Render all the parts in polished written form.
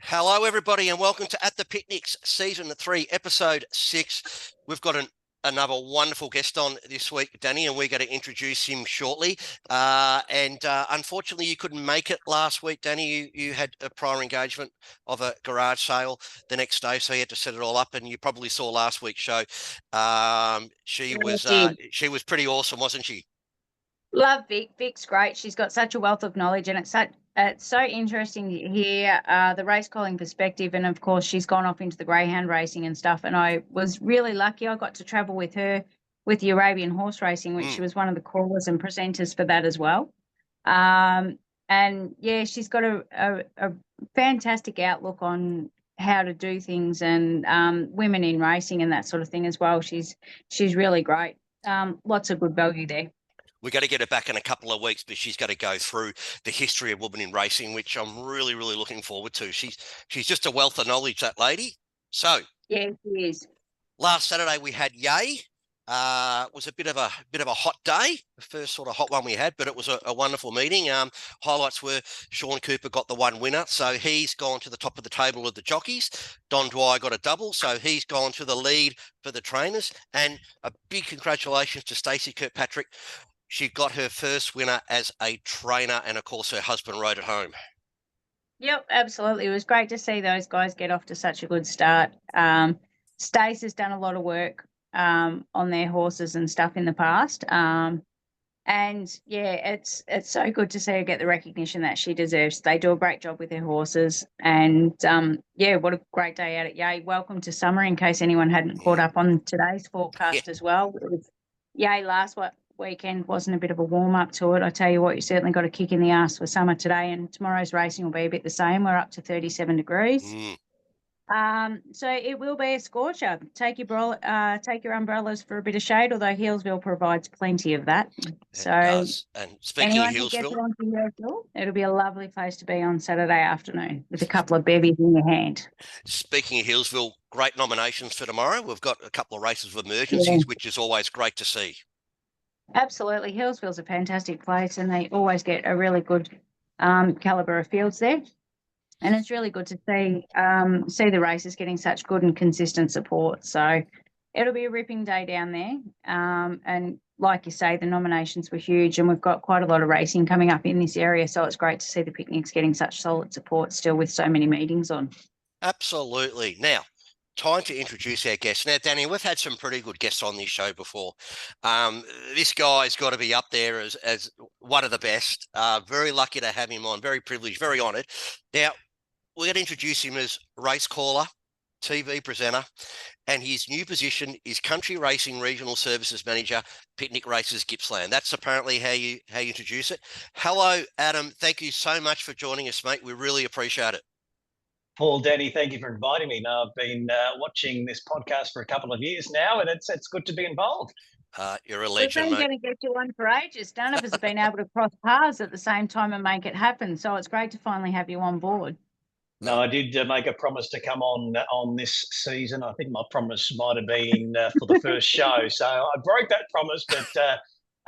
Hello, everybody, and welcome to At the Picnics, Season 3, Episode 6. We've got another wonderful guest on this week, Danny, and we're going to introduce him shortly. Unfortunately, you couldn't make it last week, Danny. You had a prior engagement of a garage sale the next day, so you had to set it all up, and you probably saw last week's show. She was pretty awesome, wasn't she? Love Vic. Vic's great. She's got such a wealth of knowledge, and it's so interesting to hear the race calling perspective. And of course, she's gone off into the greyhound racing and stuff. And I was really lucky. I got to travel with her with the Arabian horse racing, which she was one of the callers and presenters for that as well. And yeah, she's got a fantastic outlook on how to do things and women in racing and that sort of thing as well. She's really great. Lots of good value there. We're going to get her back in a couple of weeks, but she's going to go through the history of women in racing, which I'm really, really looking forward to. She's just a wealth of knowledge, that lady. So yeah, she is. Last Saturday we had Yay. It was a bit of a hot day, the first sort of hot one we had, but it was a wonderful meeting. Highlights were Sean Cooper got the one winner, so he's gone to the top of the table of the jockeys. Don Dwyer got a double, so he's gone to the lead for the trainers. And a big congratulations to Stacey Kirkpatrick. She got her first winner as a trainer, and of course her husband rode it home. Yep, absolutely. It was great to see those guys get off to such a good start. Stace has done a lot of work on their horses and stuff in the past. And yeah, it's so good to see her get the recognition that she deserves. They do a great job with their horses. And yeah, what a great day out at Yay. Welcome to summer, in case anyone hadn't caught up on today's forecast as well. It was Yay last weekend wasn't a bit of a warm-up to it. I tell you what, you certainly got a kick in the ass for summer today, and tomorrow's racing will be a bit the same. We're up to 37 degrees. So it will be a scorcher. Take your umbrellas for a bit of shade, although Healesville provides plenty of that. So does. And speaking of Healesville, it'll be a lovely place to be on Saturday afternoon with a couple of bevies in your hand. Speaking of Healesville, great nominations for tomorrow. We've got a couple of races of emergencies, which is always great to see. Absolutely. Healesville's a fantastic place, and they always get a really good calibre of fields there. And it's really good to see the races getting such good and consistent support. So it'll be a ripping day down there. And like you say, the nominations were huge, and we've got quite a lot of racing coming up in this area. So it's great to see the picnics getting such solid support still with so many meetings on. Absolutely. Now, time to introduce our guests. Now, Danny, we've had some pretty good guests on this show before. This guy's got to be up there as one of the best. Very lucky to have him on, very privileged, very honoured. Now, we're going to introduce him as race caller, TV presenter, and his new position is Country Racing Regional Services Manager, Picnic Races Gippsland. That's apparently how you introduce it. Hello, Adam. Thank you so much for joining us, mate. We really appreciate it. Paul, Danny, thank you for inviting me. Now, I've been watching this podcast for a couple of years now, and it's good to be involved. You're a legend, mate. We've been going to get you on for ages. None of us have been able to cross paths at the same time and make it happen. So it's great to finally have you on board. No, I did make a promise to come on this season. I think my promise might have been for the first show. So I broke that promise, but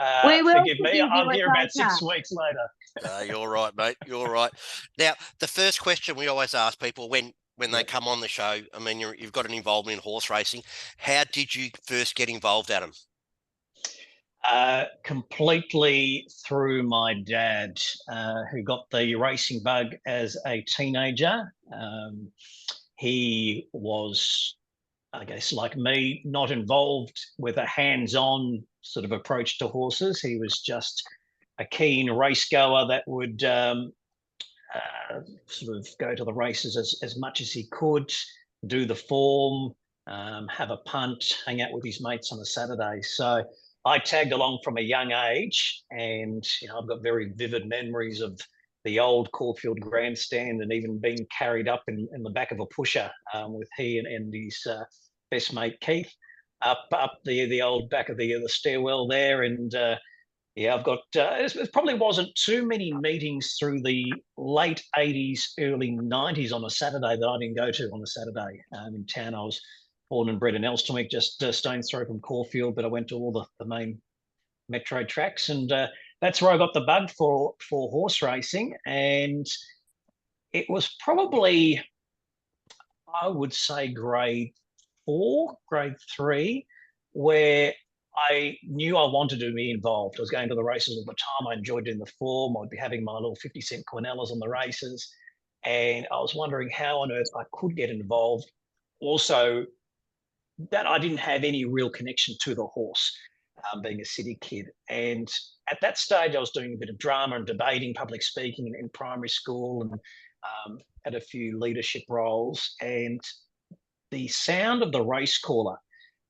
forgive me. I'm here about 6 weeks later. You're right, mate. You're right. Now, the first question we always ask people when they come on the show, I mean, you've got an involvement in horse racing. How did you first get involved, Adam? Completely through my dad, who got the racing bug as a teenager. He was, I guess, like me, not involved with a hands-on sort of approach to horses. He was just a keen race goer that would sort of go to the races as much as he could, do the form, have a punt, hang out with his mates on a Saturday. So I tagged along from a young age, and I've got very vivid memories of the old Caulfield grandstand, and even being carried up in the back of a pusher with he and his best mate Keith up the old back of the stairwell there. And I've got it probably wasn't too many meetings through the late 80s, early 90s on a Saturday that I didn't go to on a Saturday in town. I was born and bred in Elstonwick, just a stone's throw from Caulfield, but I went to all the main metro tracks, and that's where I got the bug for horse racing. And it was probably I would say grade 4, grade 3, where I knew I wanted to be involved. I was going to the races all the time. I enjoyed doing the form. I'd be having my little 50-cent Cornellas on the races. And I was wondering how on earth I could get involved. Also, that I didn't have any real connection to the horse, being a city kid. And at that stage, I was doing a bit of drama and debating, public speaking in primary school, and had a few leadership roles. And the sound of the race caller,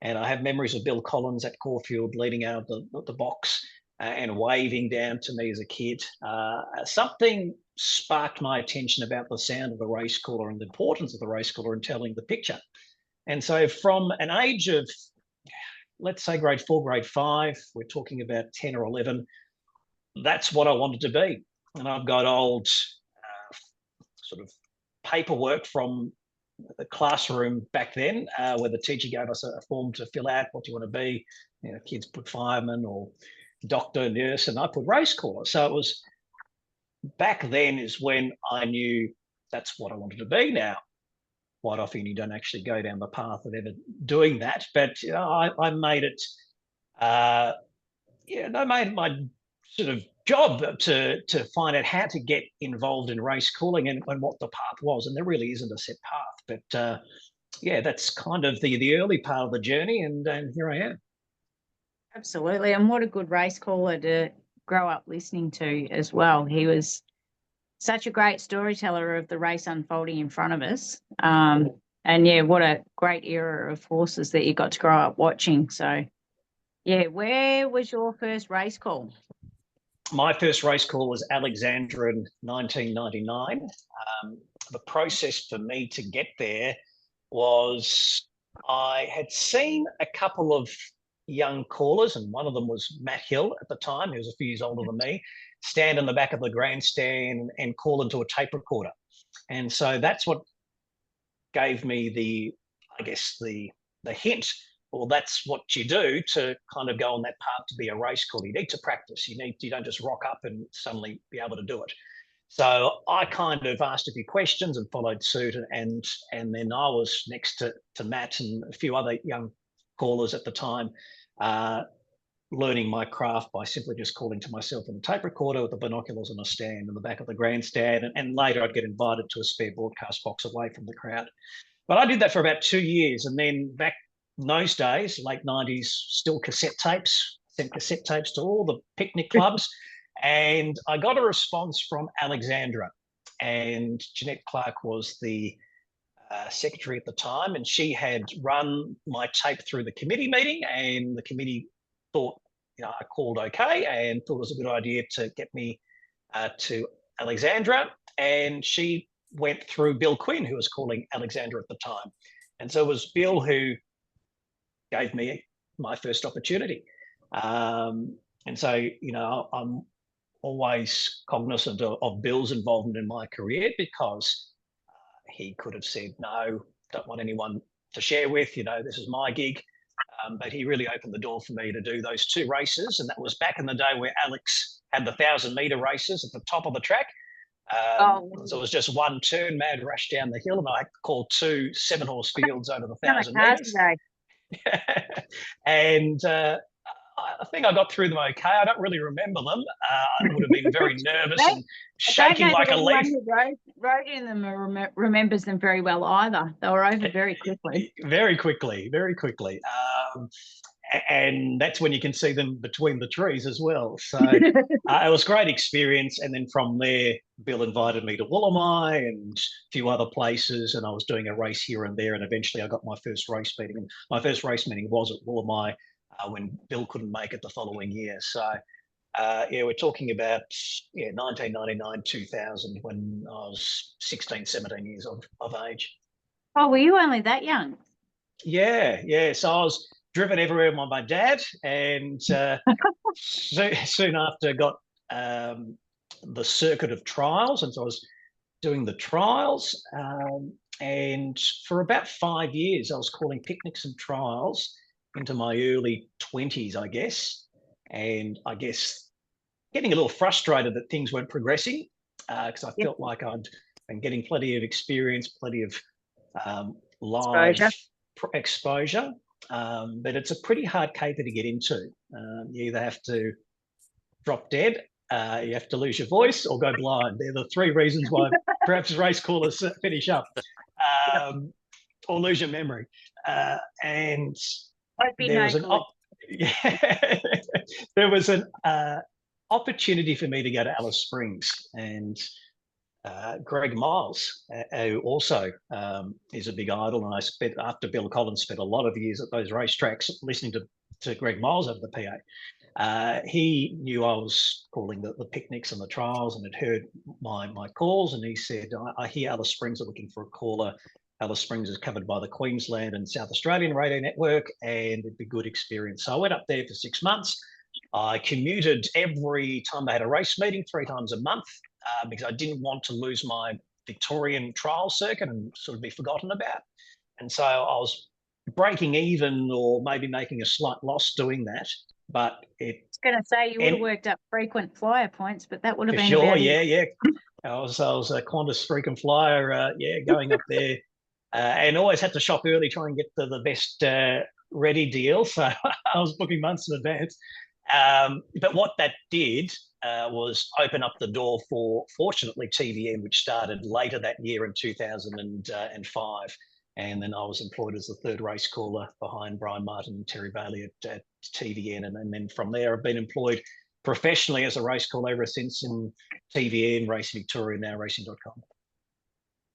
and I have memories of Bill Collins at Caulfield leading out the box and waving down to me as a kid. Something sparked my attention about the sound of the race caller and the importance of the race caller in telling the picture. And so from an age of, let's say grade 4, grade 5, we're talking about 10 or 11, that's what I wanted to be. And I've got old sort of paperwork from the classroom back then, where the teacher gave us a form to fill out. What do you want to be? You know, kids put fireman or doctor, nurse, and I put race caller. So it was back then is when I knew that's what I wanted to be. Now, quite often you don't actually go down the path of ever doing that, but you know, I made it. I made my sort of job to find out how to get involved in race calling and what the path was. And there really isn't a set path, but yeah, that's kind of the early part of the journey, and here I am. Absolutely. And what a good race caller to grow up listening to as well. He was such a great storyteller of the race unfolding in front of us. And yeah, what a great era of horses that you got to grow up watching. So yeah, where was your first race call? My first race call was Alexandra in 1999. The process for me to get there was I had seen a couple of young callers, and one of them was Matt Hill at the time. He was a few years older than me, stand in the back of the grandstand and call into a tape recorder. And so that's what gave me the hint, well, that's what you do to kind of go on that path to be a race caller. You need to practice. You don't just rock up and suddenly be able to do it. So I kind of asked a few questions and followed suit, and then I was next to Matt and a few other young callers at the time, learning my craft by simply just calling to myself in the tape recorder with the binoculars on a stand in the back of the grandstand, and later I'd get invited to a spare broadcast box away from the crowd. But I did that for about 2 years, and then back in those days, late 90s, still cassette tapes, sent cassette tapes to all the picnic clubs. And I got a response from Alexandra, and Jeanette Clark was the secretary at the time, and she had run my tape through the committee meeting, and the committee thought, I called okay and thought it was a good idea to get me to Alexandra, and she went through Bill Quinn, who was calling Alexandra at the time. And so it was Bill who gave me my first opportunity. And so, I'm always cognizant of Bill's involvement in my career, because he could have said, no, don't want anyone to share with, this is my gig. But he really opened the door for me to do those 2 races. And that was back in the day where Alex had the 1,000-metre races at the top of the track. So it was just one turn, mad rush down the hill, and I called 2 7-horse fields over the 1,000 metres. And I think I got through them okay. I don't really remember them. I would have been very nervous and shaking like a leaf. Rode in them remembers them very well either. They were over very quickly. Very quickly. And that's when you can see them between the trees as well. So it was a great experience. And then from there, Bill invited me to Woolamai and a few other places, and I was doing a race here and there. And eventually I got my first race meeting. And my first race meeting was at Woolamai when Bill couldn't make it the following year. So we're talking about 1999, 2000, when I was 16, 17 years of age. Oh, were you only that young? Yeah. So I was driven everywhere by my dad, and soon after got the circuit of trials, and so I was doing the trials, and for about 5 years I was calling picnics and trials into my early 20s, I guess, and I guess getting a little frustrated that things weren't progressing, because I felt like I'd been getting plenty of experience, plenty of live exposure. But it's a pretty hard caper to get into. You either have to drop dead, you have to lose your voice, or go blind. They're the three reasons why perhaps race callers finish up, or lose your memory. And there was there was an opportunity for me to go to Alice Springs, and Greg Miles, who also is a big idol, and I spent, after Bill Collins, spent a lot of years at those racetracks listening to Greg Miles over the PA. He knew I was calling the picnics and the trials, and had heard my calls, and he said, I hear Alice Springs are looking for a caller. Alice Springs is covered by the Queensland and South Australian radio network, and it'd be a good experience. So I went up there for 6 months. I commuted every time they had a race meeting, 3 times a month, because I didn't want to lose my Victorian trial circuit and sort of be forgotten about. And so I was breaking even, or maybe making a slight loss doing that. But I was going to say you would have worked up frequent flyer points, but that would have been sure, about yeah. I was a Qantas frequent flyer, going up there, and always had to shop early, try and get the best ready deal. So I was booking months in advance. But what that did was open up the door for, fortunately, TVN, which started later that year in 2005. And then I was employed as the third race caller behind Brian Martin and Terry Bailey at TVN. And then from there, I've been employed professionally as a race caller ever since, in TVN, Racing Victoria, now racing.com.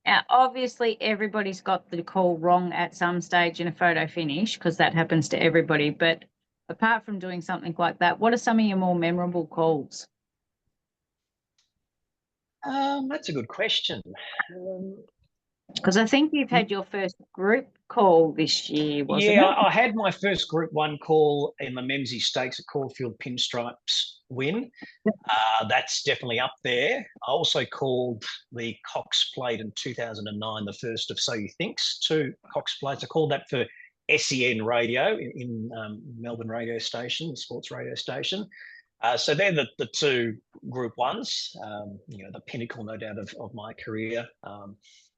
Now, obviously, everybody's got the call wrong at some stage in a photo finish, because that happens to everybody. But apart from doing something like that, what are some of your more memorable calls? That's a good question. Because I think you've had your first group call this year, wasn't it? Yeah, I had my first Group 1 call in the Memsie Stakes at Caulfield Pinstripes win. That's definitely up there. I also called the Cox Plate in 2009, the first of So You Think's 2 Cox Plates. I called that for SEN radio in Melbourne radio station, sports radio station. So they're the 2 Group 1s, the pinnacle, no doubt, of my career.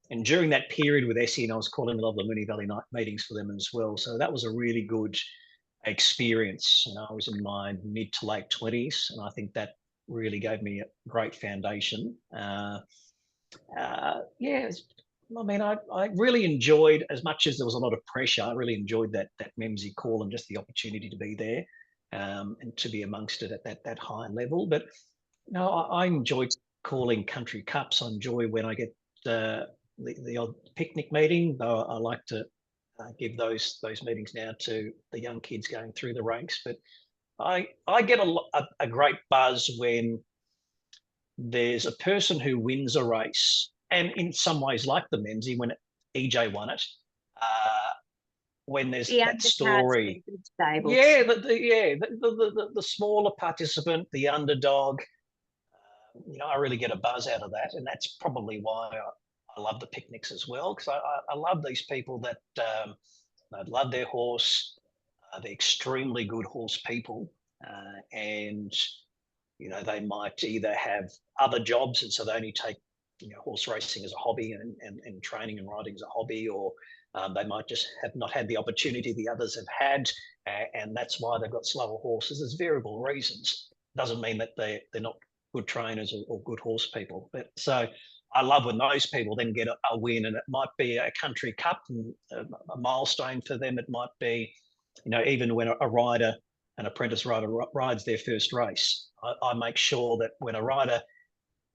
And during that period with SEN, I was calling a lot of the Moonee Valley night meetings for them as well. So that was a really good experience. I was in my mid to late 20s, and I think that really gave me a great foundation. I really enjoyed, as much as there was a lot of pressure, I really enjoyed that Memsie call and just the opportunity to be there, and to be amongst it at that high level. But I enjoy calling country cups. I enjoy when I get the odd picnic meeting, though I like to give those meetings now to the young kids going through the ranks. But I get a great buzz when there's a person who wins a race, and in some ways, like the Memsie, when EJ won it, when there's that story, the smaller participant, the underdog, I really get a buzz out of that, and that's probably why I love the picnics as well, because I love these people that love their horse. They're extremely good horse people, and they might either have other jobs, and so they only take horse racing as a hobby, and training and riding as a hobby, or they might just have not had the opportunity the others have had, and that's why they've got slower horses. There's variable reasons. Doesn't mean that they're not good trainers or good horse people. But so I love when those people then get a win, and it might be a country cup and a milestone for them. It might be, even when a rider, an apprentice rider, rides their first race. I make sure that when a rider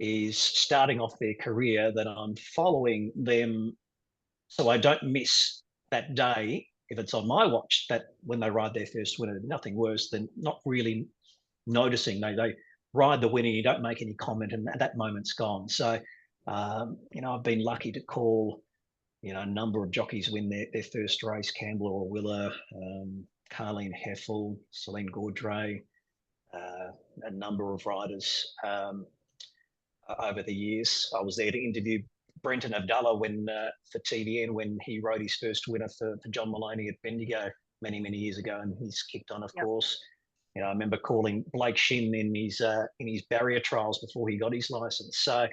is starting off their career, that I'm following them, so I don't miss that day. If it's on my watch, that when they ride their first winner, nothing worse than not really noticing. They ride the winner, you don't make any comment, and that moment's gone. So, I've been lucky to call, a number of jockeys win their first race: Campbell or Willer, Carleen Heffel, Celine Gaudray, a number of riders over the years. I was there to interview Brenton Avdulla for TVN when he rode his first winner for John Maloney at Bendigo many years ago, and he's kicked on, of course. I remember calling Blake Shin in his barrier trials before he got his license. So,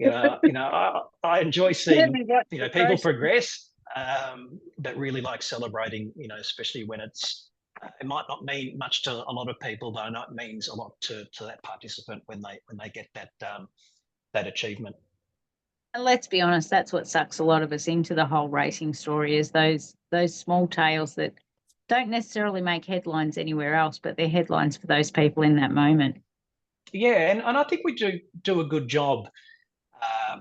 I enjoy seeing people progress. that really like celebrating, especially when it might not mean much to a lot of people, but I know it means a lot to that participant when they get that achievement. And let's be honest, that's what sucks a lot of us into the whole racing story, is those small tales that don't necessarily make headlines anywhere else, but they're headlines for those people in that moment. Yeah, and I think we do a good job,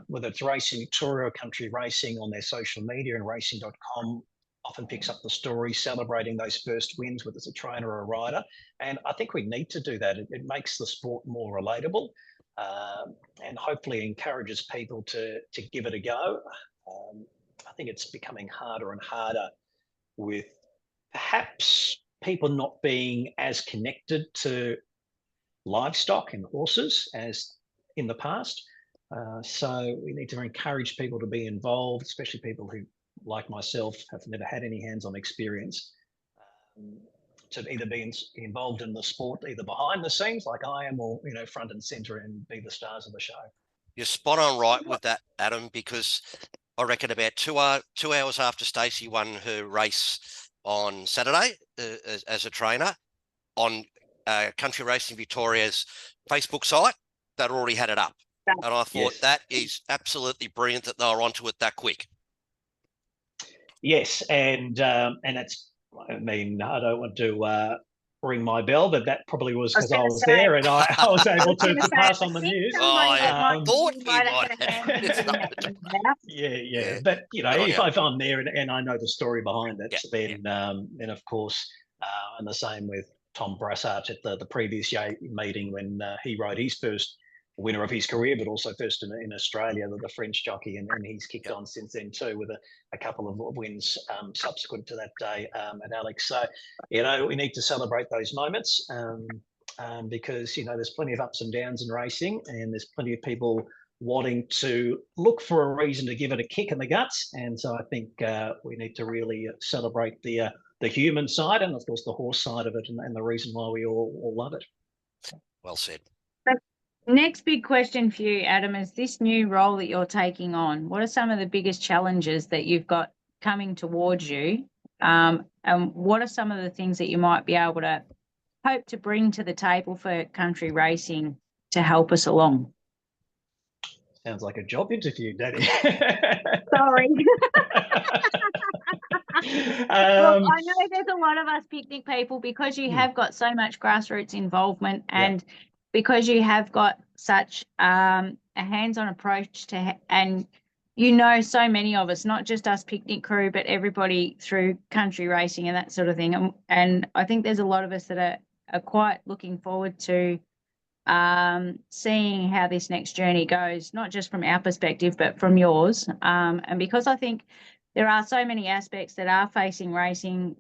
whether it's Racing Victoria or Country Racing on their social media, and racing.com often picks up the story celebrating those first wins, whether it's a trainer or a rider. And I think we need to do that. It makes the sport more relatable, and hopefully encourages people to give it a go. I think it's becoming harder and harder with perhaps people not being as connected to livestock and horses as in the past. So we need to encourage people to be involved, especially people who, like myself, have never had any hands-on experience, to either be involved in the sport, either behind the scenes like I am, or front and centre and be the stars of the show. You're spot on right with that, Adam, because I reckon about 2 hours after Stacey won her race on Saturday as a trainer, on Country Racing Victoria's Facebook site, they'd already had it up. And I thought that is absolutely brilliant that they were onto it that quick. Yes, and that's, I mean, I don't want to ring my bell, but that probably was because I was there and I was able to pass on the news. I thought you might. Yeah. But, if I'm there and I know the story behind it, then of course, and the same with Tom Brassard at the previous meeting when he rode his first winner of his career, but also first in Australia, the French jockey, and he's kicked on since then too, with a couple of wins subsequent to that day at Alex. So, we need to celebrate those moments because, there's plenty of ups and downs in racing, and there's plenty of people wanting to look for a reason to give it a kick in the guts. And so I think we need to really celebrate the human side and, of course, the horse side of it, and the reason why we all love it. Well said. Next big question for you, Adam, is this new role that you're taking on. What are some of the biggest challenges that you've got coming towards you? And what are some of the things that you might be able to hope to bring to the table for country racing to help us along? Sounds like a job interview, Danny. Sorry. Look, I know there's a lot of us picnic people, because you have got so much grassroots involvement, and because you have got such a hands-on approach to, and so many of us, not just us picnic crew, but everybody through country racing and that sort of thing. And I think there's a lot of us that are quite looking forward to seeing how this next journey goes, not just from our perspective, but from yours. And because I think there are so many aspects that are facing racing,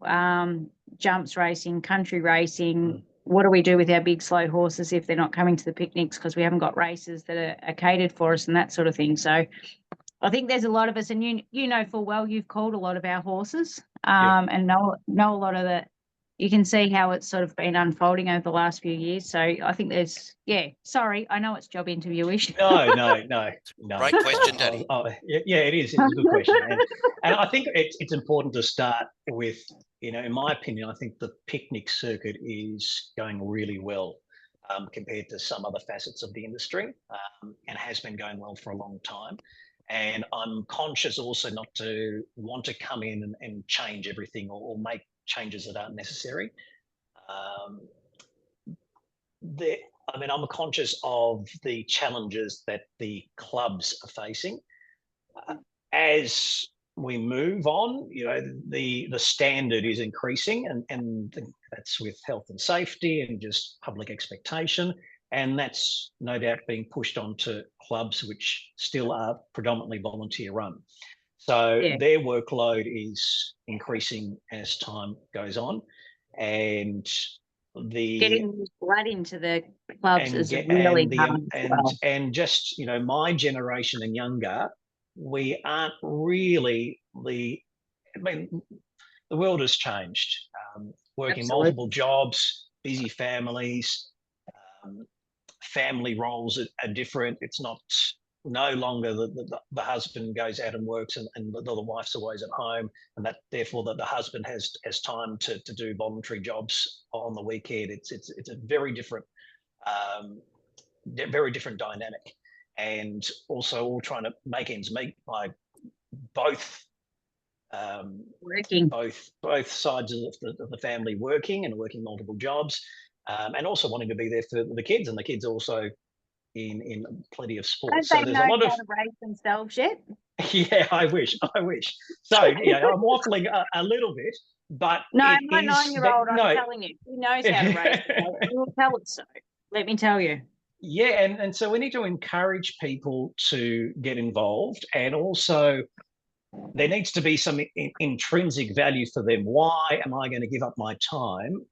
jumps racing, country racing. What do we do with our big, slow horses if they're not coming to the picnics because we haven't got races that are catered for us, and that sort of thing? So I think there's a lot of us, and you know full well you've called a lot of our horses, and know a lot of the. You can see how it's sort of been unfolding over the last few years. So I think there's, sorry, I know it's job interview-ish. No. Great question, Danny. It is. It's a good question. And I think it's important to start with, in my opinion, I think the picnic circuit is going really well compared to some other facets of the industry, and has been going well for a long time. And I'm conscious also not to want to come in and change everything or make changes that aren't necessary. I'm conscious of the challenges that the clubs are facing. As we move on, the standard is increasing, and that's with health and safety and just public expectation. And that's no doubt being pushed onto clubs which still are predominantly volunteer run. So their workload is increasing as time goes on, and getting blood into the clubs is really hard. And just my generation and younger, we aren't really the world has changed. Working multiple jobs, busy families, family roles are different. It's not no longer the husband goes out and works and the wife's always at home, and that therefore that the husband has time to do voluntary jobs on the weekend. It's a um, very different dynamic, and also all trying to make ends meet by both Working. both sides of the family working and working multiple jobs, and also wanting to be there for the kids, and the kids also in plenty of sports. Don't So they there's know a lot how of to race themselves yet? yeah, I wish. So yeah, I'm waffling a little bit, but No, it my is 9-year-old, I'm no. telling you, he knows how to race. He will tell it so. Let me tell you. Yeah, and so we need to encourage people to get involved, and also there needs to be some intrinsic value for them. Why am I going to give up my time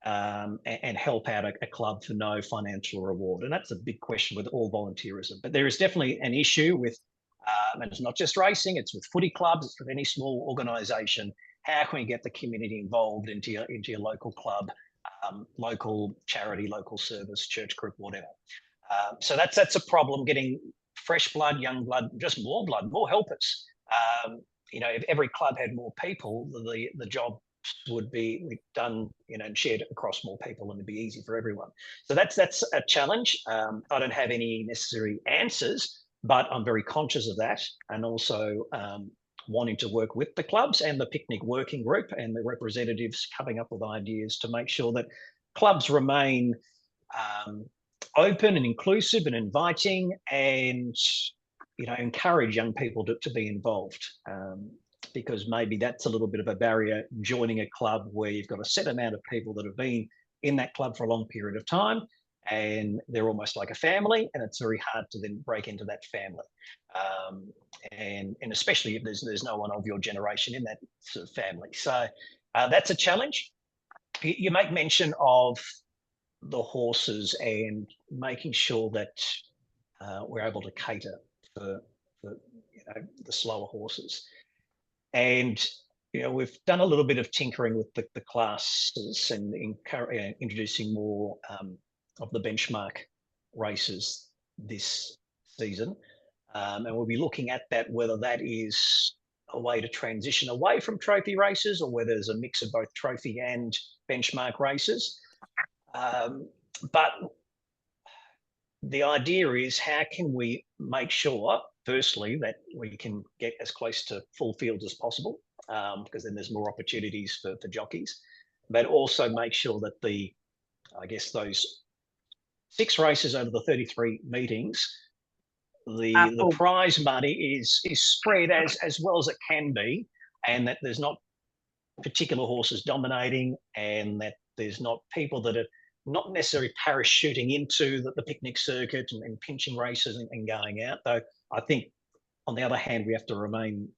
and help out a club for no financial reward? And that's a big question with all volunteerism. But there is definitely an issue with, and it's not just racing, it's with footy clubs, it's with any small organisation. How can we get the community involved into your local club, local charity, local service, church group, whatever? So that's a problem, getting fresh blood, young blood, just more blood, more helpers. If every club had more people, the job would be done, and shared across more people, and it'd be easy for everyone. So that's a challenge. I don't have any necessary answers, but I'm very conscious of that, and also wanting to work with the clubs and the picnic working group and the representatives coming up with ideas to make sure that clubs remain open and inclusive and inviting, and encourage young people to be involved, because maybe that's a little bit of a barrier, joining a club where you've got a set amount of people that have been in that club for a long period of time, and they're almost like a family, and it's very hard to then break into that family, and especially if there's no one of your generation in that sort of family. So that's a challenge. You make mention of the horses and making sure that we're able to cater for the slower horses. And we've done a little bit of tinkering with the classes and introducing more of the benchmark races this season. And we'll be looking at that, whether that is a way to transition away from trophy races, or whether there's a mix of both trophy and benchmark races. But the idea is, how can we make sure, firstly, that we can get as close to full fields as possible, because then there's more opportunities for jockeys, but also make sure that those 6 races over the 33 meetings, the prize money is spread as well as it can be, and that there's not particular horses dominating, and that there's not people that are not necessarily parachuting into the picnic circuit and pinching races and going out. Though I think, on the other hand, we have to remain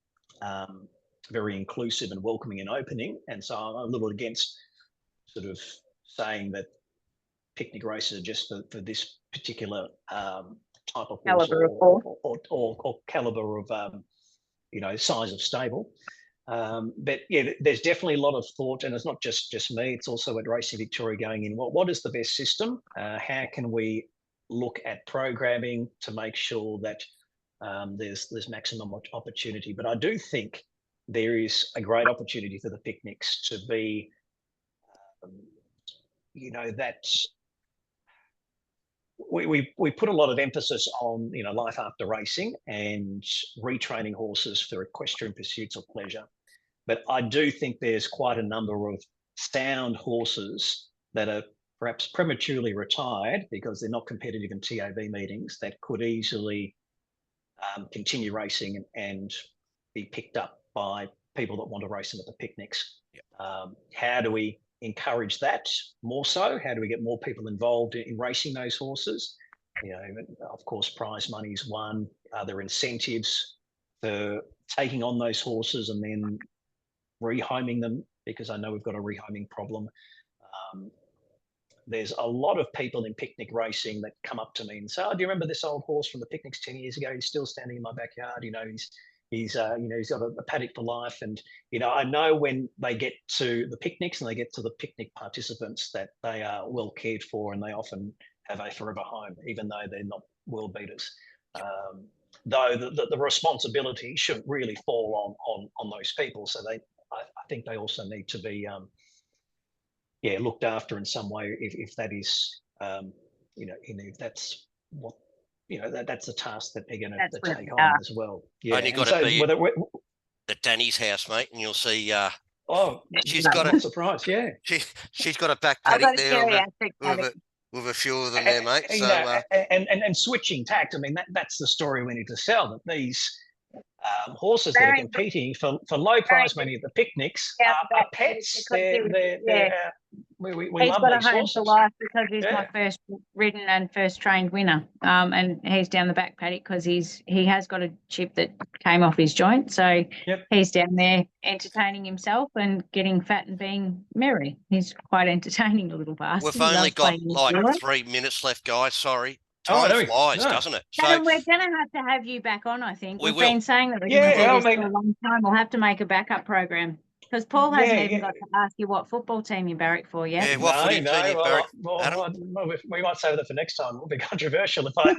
very inclusive and welcoming and opening. And so I'm a little against sort of saying that picnic races are just for this particular type of horse, or caliber of size of stable. But yeah, there's definitely a lot of thought, and it's not just me, it's also at Racing Victoria going in, what is the best system? How can we look at programming to make sure that there's maximum opportunity? But I do think there is a great opportunity for the picnics to be, that we put a lot of emphasis on life after racing and retraining horses for equestrian pursuits or pleasure. But I do think there's quite a number of sound horses that are perhaps prematurely retired because they're not competitive in TAB meetings, that could easily continue racing and be picked up by people that want to race them at the picnics. Yep. How do we encourage that more so? How do we get more people involved in racing those horses? Of course, prize money is one. Are there incentives for taking on those horses and then rehoming them? Because I know we've got a rehoming problem. There's a lot of people in picnic racing that come up to me and say, "Oh, do you remember this old horse from the picnics 10 years ago? He's still standing in my backyard. He's got a paddock for life." And I know when they get to the picnics and they get to the picnic participants that they are well cared for, and they often have a forever home, even though they're not world beaters. Though the responsibility shouldn't really fall on those people. So I think they also need to be looked after in some way if that is if that's what that's the task that they're going to take on as well. Yeah, Only got to be at Danny's house, mate, and you'll see. She's got a surprise. Yeah, she's got a back paddock there with a few of them there, mate. So and switching tact. I mean, that's the story we need to sell. That these horses that are competing for low prize money at the picnics are pets. We he's love got these a home horses. for life because he's my first ridden and first trained winner. And he's down the back paddock because he has got a chip that came off his joint. So he's down there entertaining himself and getting fat and being merry. He's quite entertaining, a little bastard. We've only got like 3 minutes left, guys. Sorry. Time flies, doesn't it? So we're going to have you back on, I think. We've been saying that we're going to do this for a long time. We'll have to make a backup program. Because Paul hasn't even got to ask you what football team you barrack for yet. Yeah, what footy team you barrack? We might save that for next time. It will be controversial if I might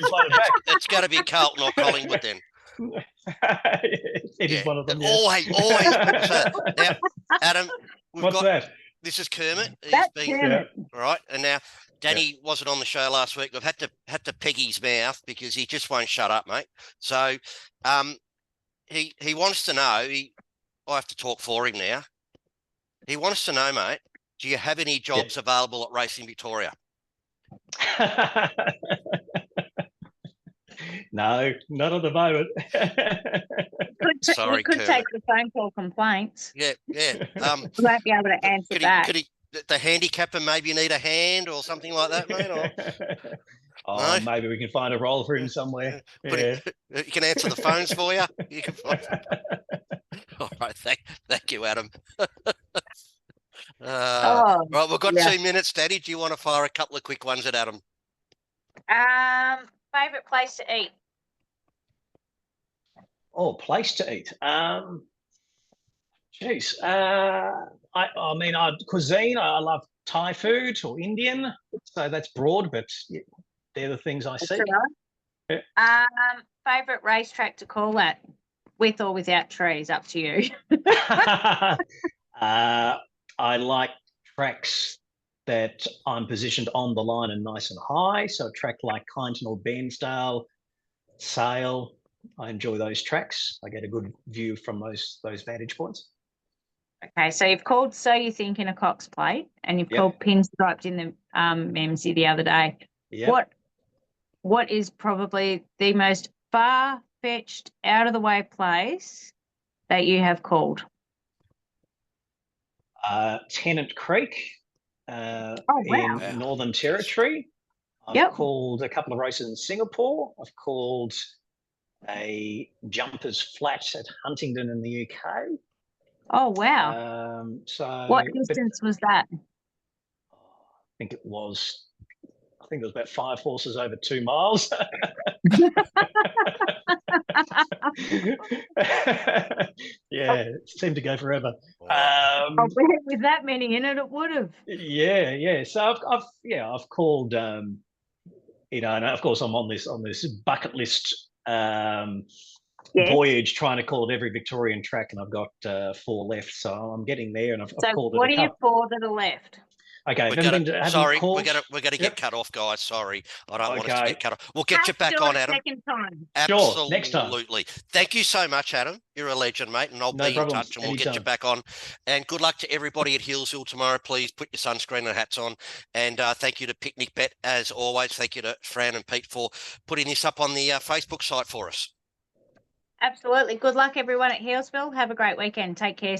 play it back. It's got to be Carlton or Collingwood then. It is one of them. Always. Now, Adam, what's that? This is Kermit. That's Kermit. All right, and now Danny wasn't on the show last week. We've had to peg his mouth because he just won't shut up, mate. So, he wants to know. I have to talk for him now. He wants to know, mate, do you have any jobs available at Racing Victoria? No, not at the moment. Sorry, he could take the phone call complaints. Yeah. We won't be able to answer that. Could the handicapper maybe need a hand or something like that, mate? No? Maybe we can find a role for him somewhere. He can answer the phones for you. You can find... All right, thank you, Adam. Right, we've got 2 minutes, Daddy. Do you want to fire a couple of quick ones at Adam? Favourite place to eat? Oh, place to eat. Cuisine. I love Thai food or Indian. So that's broad, but they're the things I see. Right. Favourite racetrack to call at, with or without trees? Up to you. I like tracks that I'm positioned on the line and nice and high. So a track like Kyneton or Bairnsdale, Sale. I enjoy those tracks. I get a good view from those vantage points. Okay, so you've called So You Think in a Cox Plate, and you've called Pinstriped in the Memsy the other day. Yep. What is probably the most far-fetched, out-of-the-way place that you have called? Tennant Creek in Northern Territory. I've called a couple of races in Singapore. I've called a Jumpers Flat at Huntingdon in the UK. Oh, wow. What distance was that? I think it was about 5 horses over 2 miles. It seemed to go forever. With that many in it would have. Yeah. So I've called. And of course I'm on this bucket list voyage, trying to call it every Victorian track, and I've got 4 left. So I'm getting there, and I've called it. What are your 4 that are left? Okay, we're going to get cut off, guys. Sorry, I don't want us to get cut off. We'll get you back on, Adam. Second time. Absolutely. Sure, next time. Thank you so much, Adam. You're a legend, mate, and I'll be in touch, and we'll get you back on. And good luck to everybody at Hillsville tomorrow. Please put your sunscreen and hats on. And thank you to Picnic Bet, as always. Thank you to Fran and Pete for putting this up on the Facebook site for us. Absolutely. Good luck, everyone at Hillsville. Have a great weekend. Take care.